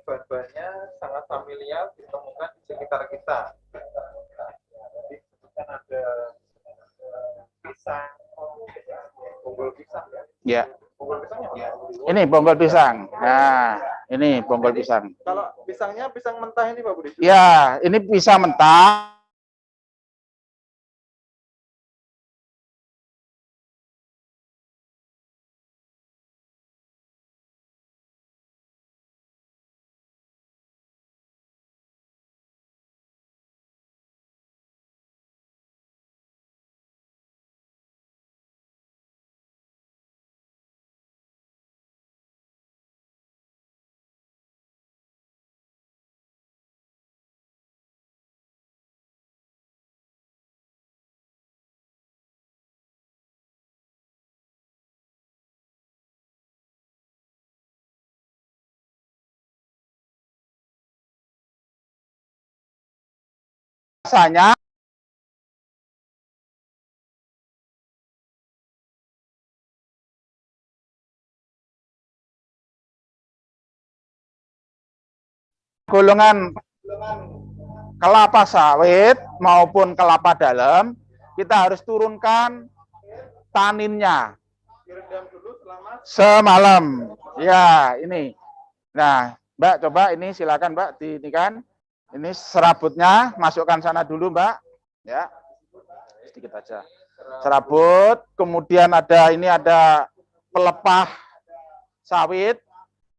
bahan-bahannya sangat familiar ditemukan di sekitar kita. Jadi kan ada pisang, bonggol pisang ya. Ya. Bonggol pisangnya mana? Ini bonggol pisang. Nah, ini bonggol pisang. Kalau pisangnya pisang mentah ini Pak Budi? Ya, ini pisang mentah. Rasanya golongan kelapa sawit maupun kelapa dalam, kita harus turunkan taninnya Direndam dulu selama semalam. Ya, ini. Nah, Mbak, coba ini silakan Mbak ini kan. Ini serabutnya, masukkan sana dulu Mbak. Ya, sedikit aja. Serabut, kemudian ini ada pelepah sawit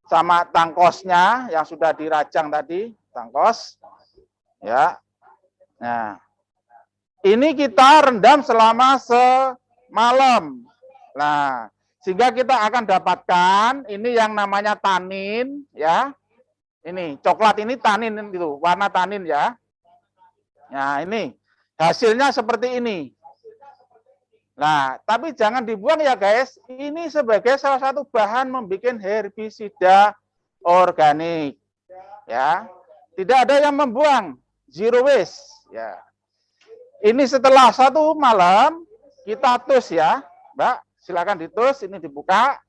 sama tangkosnya yang sudah dirajang tadi, tangkos. Ya. Nah, ini kita rendam selama semalam. Nah, sehingga kita akan dapatkan ini yang namanya tanin, ya. Ini coklat ini tanin gitu, warna tanin ya. Nah, ini hasilnya seperti ini. Nah, tapi jangan dibuang ya guys. Ini sebagai salah satu bahan membuat herbisida organik. Ya. Tidak ada yang membuang, zero waste, ya. Ini setelah satu malam kita tus ya, Mbak. Silakan ditus, ini dibuka.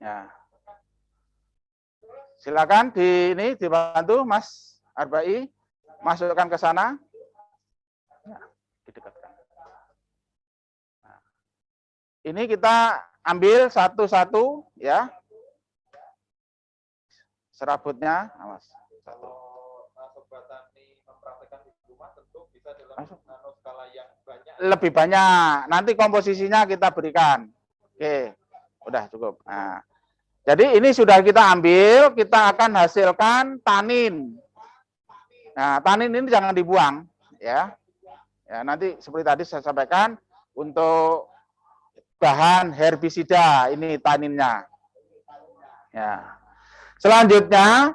Ya. Silakan ini dibantu Mas Arbai, masukkan ke sana. Ya, didekatkan. Nah, ini kita ambil satu-satu ya. Serabutnya, awas. Satu. Sobat Tani mempraktekkan di rumah tentu bisa dalam skala yang banyak. Lebih banyak. Nanti komposisinya kita berikan. Oke, udah cukup. Nah, jadi ini sudah kita ambil, kita akan hasilkan tanin. Nah, tanin ini jangan dibuang, ya. Ya, nanti seperti tadi saya sampaikan untuk bahan herbisida ini taninnya. Ya. Selanjutnya,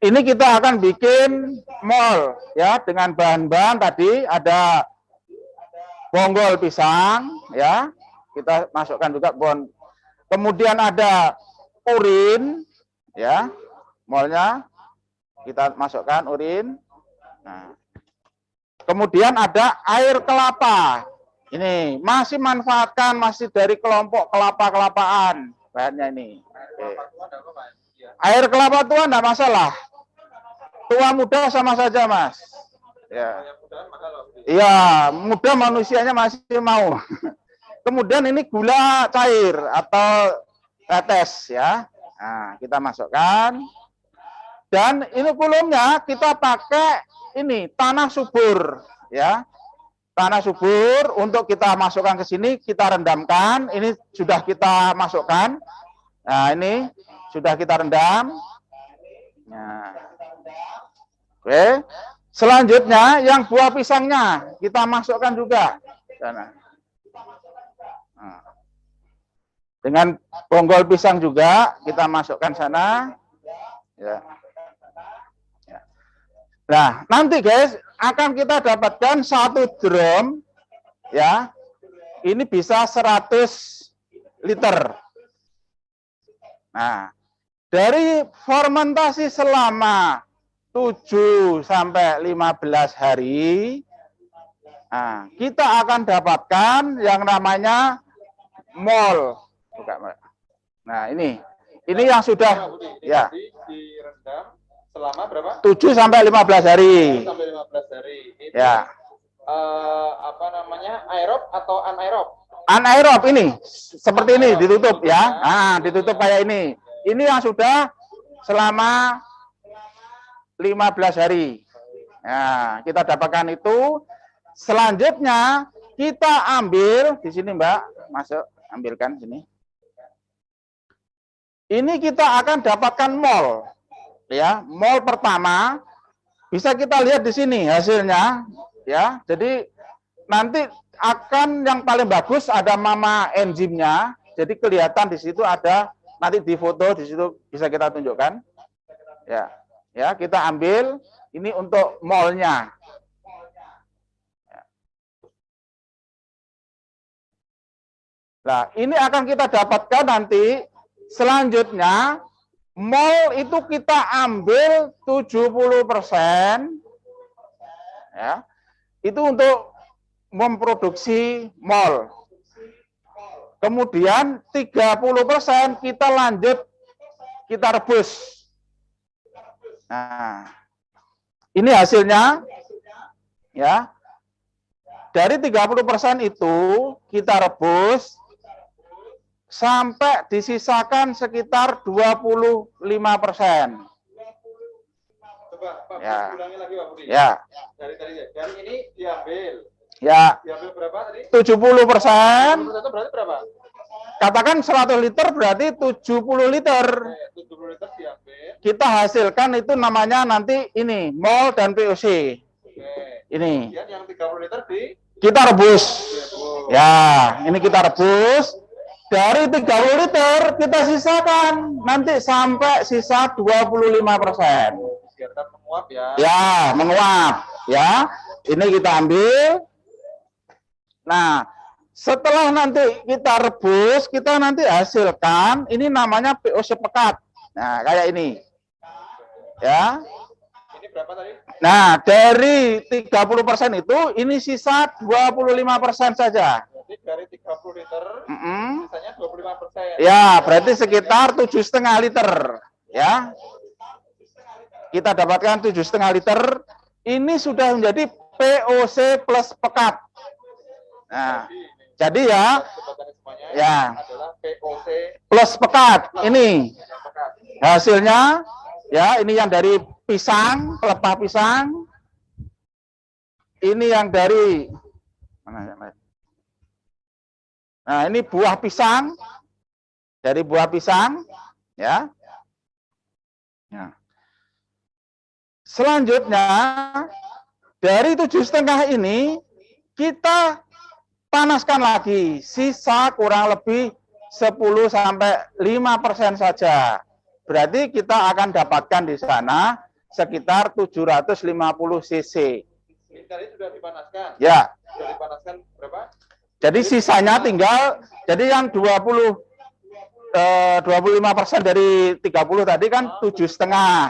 ini kita akan bikin mol ya dengan bahan-bahan tadi ada bonggol pisang ya. Kita masukkan juga kemudian ada urin ya. Molnya kita masukkan urin. Nah. Kemudian ada air kelapa. Ini masih manfaatkan masih dari kelompok kelapa-kelapaan bahannya ini. Oke. Air kelapa tua enggak masalah. Tua muda sama saja, Mas. Ya. Iya, muda manusianya masih mau. Kemudian ini gula cair atau tetes ya. Nah, kita masukkan. Dan ini kulumnya kita pakai ini tanah subur ya. Tanah subur untuk kita masukkan ke sini, kita rendamkan. Ini sudah kita masukkan. Nah, ini sudah kita rendam. Nah. Oke. Selanjutnya yang buah pisangnya kita masukkan juga. Nah. Dengan bonggol pisang juga kita masukkan sana. Ya. Nah, nanti guys akan kita dapatkan 1 drum ya. Ini bisa 100 liter. Nah, dari fermentasi selama 7 sampai 15 hari, nah, kita akan dapatkan yang namanya mol. Nah, ini Ini yang sudah Ini ya tadi direndam selama berapa? 7 sampai 15 hari. 7 sampai 15 hari. Ini Ya. apa namanya? Aerob atau anaerob? Anaerob ini seperti ini ditutup ya. Ya. Nah, ditutup kayak ini. Ini yang sudah selama 15 hari. Nah, kita dapatkan itu. Selanjutnya kita ambil di sini, Mbak. Masuk, ambilkan sini. Ini kita akan dapatkan mol. Ya, mol pertama bisa kita lihat di sini hasilnya, ya. Jadi nanti akan yang paling bagus ada mama enzimnya. Jadi kelihatan di situ ada, nanti di foto di situ bisa kita tunjukkan. Ya. Ya, kita ambil ini untuk molnya. Nah, ini akan kita dapatkan nanti selanjutnya mol itu kita ambil 70%, ya. Itu untuk memproduksi mol. Kemudian 30% kita lanjut kita rebus. Nah, ini hasilnya, ya. Dari 30% itu kita rebus sampai disisakan sekitar 25%. Coba Pak Ya. ulangi lagi Pak Budi. Ya. Dari ini diambil. Ya. Diambil berapa tadi? 70%. 70% berarti berapa? Katakan 100 liter berarti 70 liter. 70 liter diambil. Kita hasilkan itu namanya nanti ini mol dan VOC. Ini. Kemudian yang 30 liter kita rebus. Ya, ini kita rebus. Dari 30 liter kita sisakan nanti sampai sisa 25%. Biarkan menguap ya. Ya, menguap. Ya, ini kita ambil. Nah, setelah nanti kita rebus, kita nanti hasilkan. Ini namanya VOC pekat. Nah, kayak ini. Ya. Ini berapa tadi? Nah, dari 30% itu, ini sisa 25% saja. Berarti dari 30 liter, sisanya 25%. Ya, berarti sekitar 7,5 liter. Ya. Kita dapatkan 7,5 liter. Ini sudah menjadi VOC plus pekat. Nah, jadi ya, adalah VOC plus pekat. Ini hasilnya, ya, ini yang dari pisang, pelepah pisang. Ini yang dari mana yang lain? Nah, ini buah pisang. Dari buah pisang, ya. Nah. Selanjutnya, dari 7,5 ini, kita panaskan lagi. Sisa kurang lebih 10-5% saja. Berarti kita akan dapatkan di sana sekitar 750 cc. Ini tadi sudah dipanaskan. Ya. Sudah dipanaskan berapa? Jadi sisanya tinggal, jadi yang 25% dari 30 tadi kan 7,5.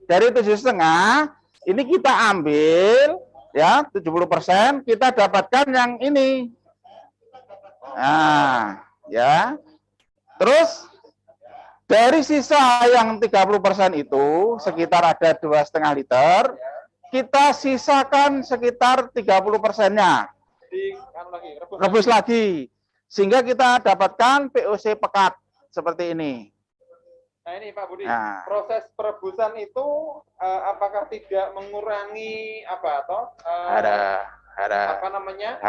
Dari 7,5 ini kita ambil ya 70%, kita dapatkan yang ini. Nah, ya. Terus dari sisa yang 30% itu sekitar ada 2,5 liter, kita sisakan sekitar 30%-nya. Rebus lagi. Sehingga kita dapatkan VOC pekat seperti ini. Nah ini Pak Budi, proses perebusan itu apakah tidak mengurangi apa atau apa namanya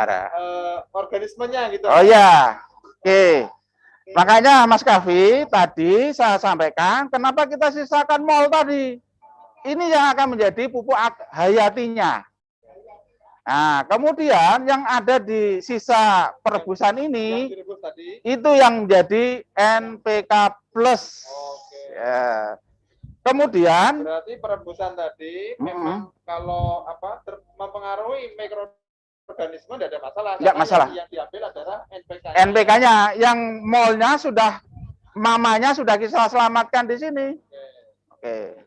organismenya gitu? Oh ya, oke. Makanya Mas Kavi tadi saya sampaikan kenapa kita sisakan mol tadi. Ini yang akan menjadi pupuk hayatinya. Nah, kemudian yang ada di sisa perebusan ini itu yang menjadi NPK plus. Ya. Kemudian berarti perebusan tadi memang kalau apa mempengaruhi mikroorganisme tidak ada masalah. Tidak masalah. Yang diambil adalah NPK-nya. NPK-nya yang molnya sudah mamanya sudah kita selamatkan di sini. Oke.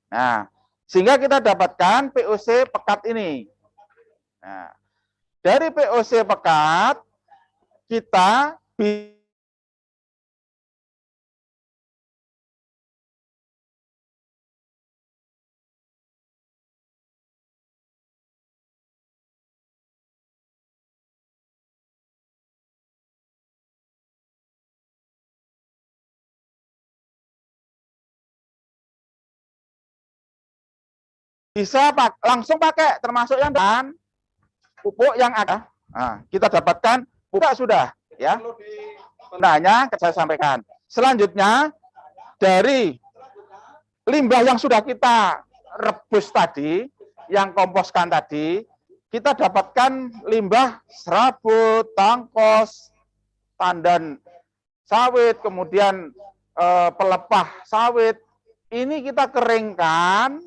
Nah, sehingga kita dapatkan VOC pekat ini. Nah, dari VOC pekat kita bisa langsung pakai, termasuk yang dan pupuk yang ada. Nah, kita dapatkan pupuk sudah, ya. Sebenarnya saya sampaikan. Selanjutnya dari limbah yang sudah kita rebus tadi, yang komposkan tadi, kita dapatkan limbah serabut, tangkos, tandan sawit, kemudian pelepah sawit. Ini kita keringkan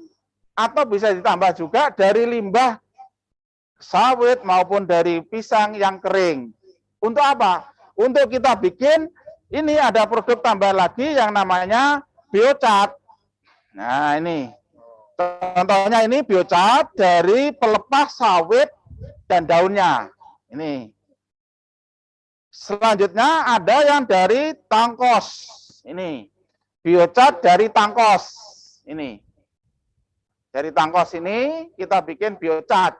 atau bisa ditambah juga dari limbah sawit maupun dari pisang yang kering. Untuk apa? Untuk kita bikin, ini ada produk tambahan lagi yang namanya biocat. Nah, ini contohnya, ini biocat dari pelepah sawit dan daunnya. Ini. Selanjutnya ada yang dari tangkos. Ini biocat dari tangkos. Ini dari tangkos ini kita bikin biocat,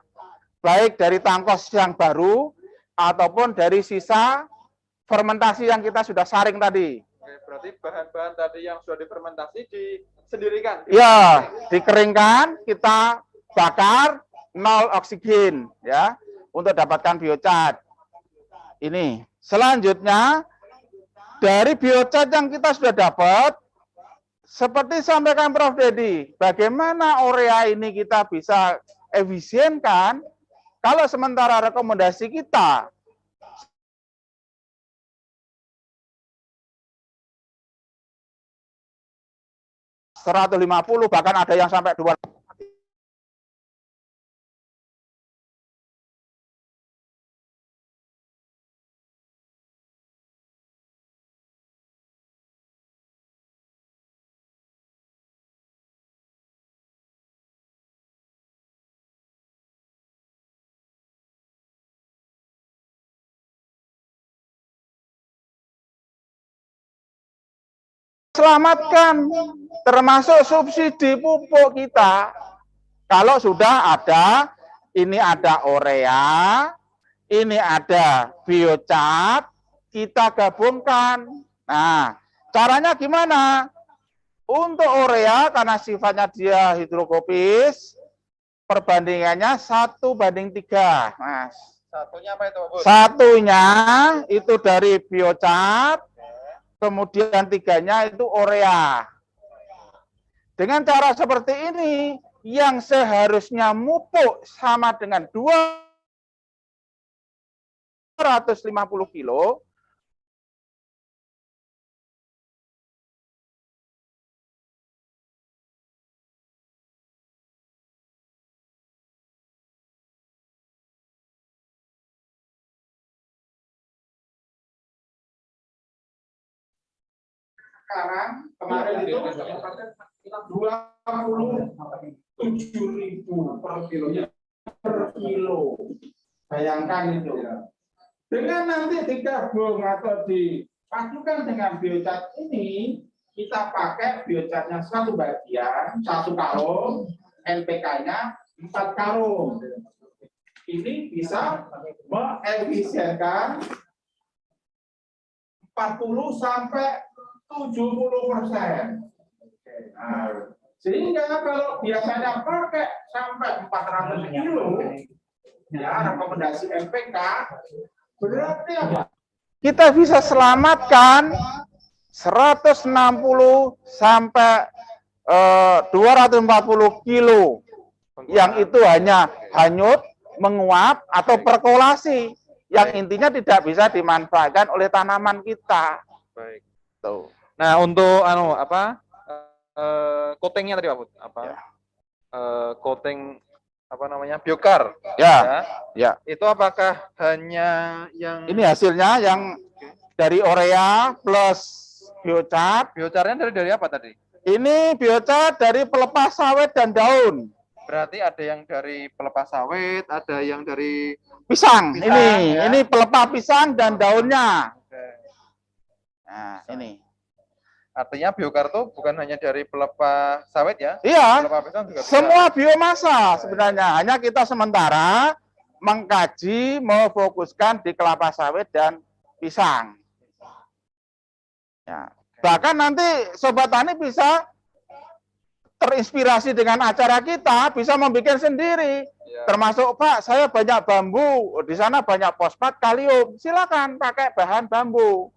baik dari tangkos yang baru ataupun dari sisa fermentasi yang kita sudah saring tadi. Oke, berarti bahan-bahan tadi yang sudah difermentasi disendirikan? Ya, dikeringkan, kita bakar, 0 oksigen, ya, untuk dapatkan biocat. Ini. Selanjutnya, dari biocat yang kita sudah dapat, seperti sampaikan Prof. Dedi, bagaimana urea ini kita bisa efisienkan, kalau sementara rekomendasi kita 150, bahkan ada yang sampai 200. Selamatkan, termasuk subsidi pupuk kita. Kalau sudah ada, ini ada urea, ini ada biocat, kita gabungkan. Nah, caranya gimana? Untuk urea, karena sifatnya dia hidrokopis, perbandingannya 1:3, Mas. Satunya apa itu, Bu? Satunya itu dari biocat, kemudian 3-nya itu urea. Dengan cara seperti ini, yang seharusnya mupuk sama dengan 250 kilo, sekarang kemarin itu 27.000 per kilo. Bayangkan itu. Dengan nanti digabung atau dipadukan dengan biocat ini, kita pakai biocatnya 1 bagian, 1 karung, NPK-nya 4 karung. Ini bisa mengefisienkan 40 sampai 70%. Nah, sehingga kalau biasanya pakai sampai 400 kilo, ya rekomendasi NPK, berarti apa? Kita bisa selamatkan 160 sampai 240 kilo, yang itu hanya hanyut, menguap, atau perkolasi, yang intinya tidak bisa dimanfaatkan oleh tanaman kita. Baik. Tuh. Nah, untuk coatingnya tadi apa? Ya. Coating apa namanya? Biokar. Ya. Ya. Itu apakah hanya yang ini hasilnya yang dari urea plus biocat. Biocarnya dari apa tadi? Ini biocat dari pelepah sawit dan daun. Berarti ada yang dari pelepah sawit, ada yang dari pisang. Ini ya? Ini pelepah pisang dan daunnya. Oke. Nah, ini. Artinya biokar itu bukan hanya dari pelepah sawit ya? Iya. Pelepah pisang juga bisa. Semua biomasa sebenarnya. Hanya kita sementara mengkaji, memfokuskan di kelapa sawit dan pisang. Ya. Bahkan nanti Sobat Tani bisa terinspirasi dengan acara kita, bisa membuat sendiri. Ya. Termasuk, Pak, saya banyak bambu, di sana banyak fosfat, kalium, silakan pakai bahan bambu.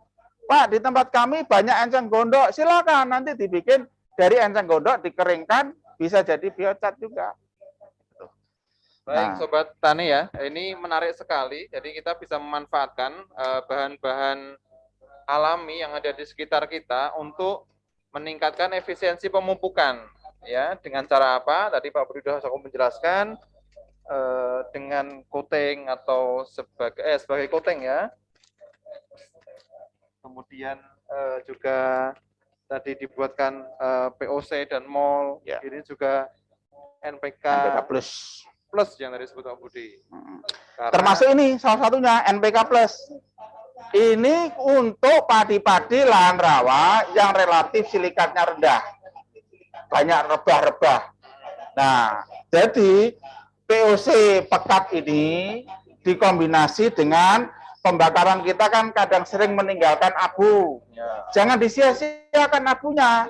Pak, di tempat kami banyak enceng gondok, silakan nanti dibikin dari enceng gondok, dikeringkan, bisa jadi biocat juga. Baik, Nah, Sobat Tani ya, ini menarik sekali. Jadi kita bisa memanfaatkan bahan-bahan alami yang ada di sekitar kita untuk meningkatkan efisiensi pemupukan. Ya, dengan cara apa? Tadi Pak Budi sudah cukup menjelaskan dengan coating atau sebagai coating ya. Kemudian juga tadi dibuatkan POC dan MOL. Ya. Ini juga NPK plus. plus yang tadi disebut Pak Budi. Karena, termasuk ini salah satunya NPK plus. Ini untuk padi-padi lahan rawa yang relatif silikatnya rendah, banyak rebah-rebah. Nah, jadi POC pekat ini dikombinasi dengan pembakaran kita kan kadang sering meninggalkan abu. ya. Jangan disia-siakan abunya.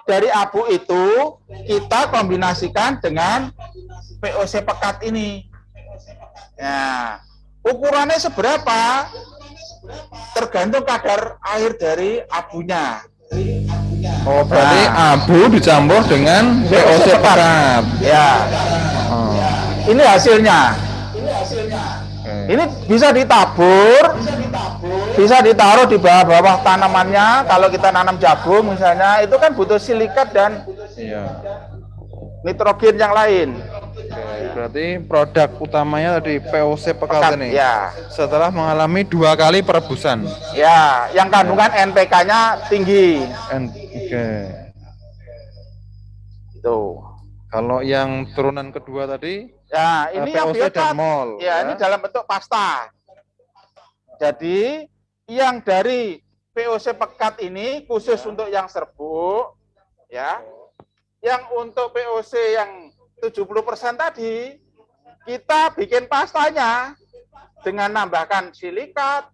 Dari abu itu kita kombinasikan dengan POC pekat ini. Nah, ukurannya seberapa? Tergantung kadar air dari abunya. Oh, berarti abu dicampur dengan POC pekat. Ya. Oh. Ini hasilnya. Ini bisa ditabur, bisa ditaruh di bawah-bawah tanamannya. Kalau kita nanam jagung misalnya, itu kan butuh silikat dan Iya. nitrogen yang lain. Oke, berarti produk utamanya tadi POC pekat ini. Ya, Setelah mengalami 2 kali perebusan. ya, yang kandungan NPK-nya tinggi. Oke. Tuh. Kalau yang turunan kedua tadi, Ya, ini yang POC biocat. dan MOL. Ya, ini dalam bentuk pasta. Jadi, yang dari POC pekat ini khusus untuk yang serbuk, ya. Yang untuk POC yang 70% tadi, kita bikin pastanya dengan nambahkan silikat.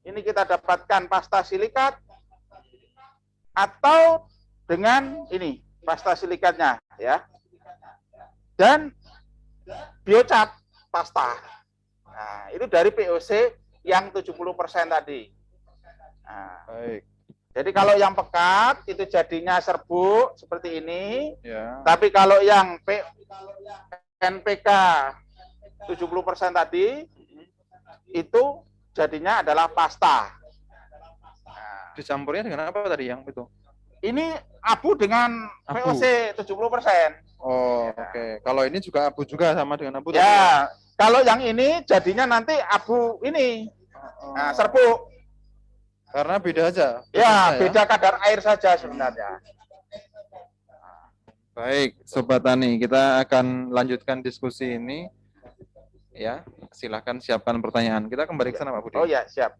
Ini kita dapatkan pasta silikat atau dengan ini pasta silikatnya, ya. Dan biocat pasta. Nah, itu dari POC yang 70% tadi. Nah, Baik. jadi kalau yang pekat itu jadinya serbuk seperti ini. Ya. Tapi kalau yang NPK 70% tadi itu jadinya adalah pasta. Nah, Dicampurnya dengan apa tadi yang itu? ini abu dengan Abu. POC 70%. Oh, oke. Kalau ini juga abu juga sama dengan abu tadi. Ya, kalau yang ini jadinya nanti abu ini. Nah, serbuk. Karena beda aja. Ya, beda kadar air saja sebenarnya. Baik, Sobat Tani, kita akan lanjutkan diskusi ini. Ya, silahkan siapkan pertanyaan. Kita kembali ke sana, Pak Budi. Oh ya, siap.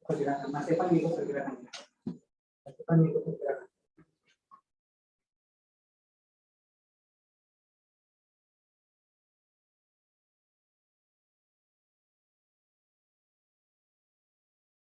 Pergerakan Mas Evan ikut pergerakan. Mas Evan ikut pergerakan.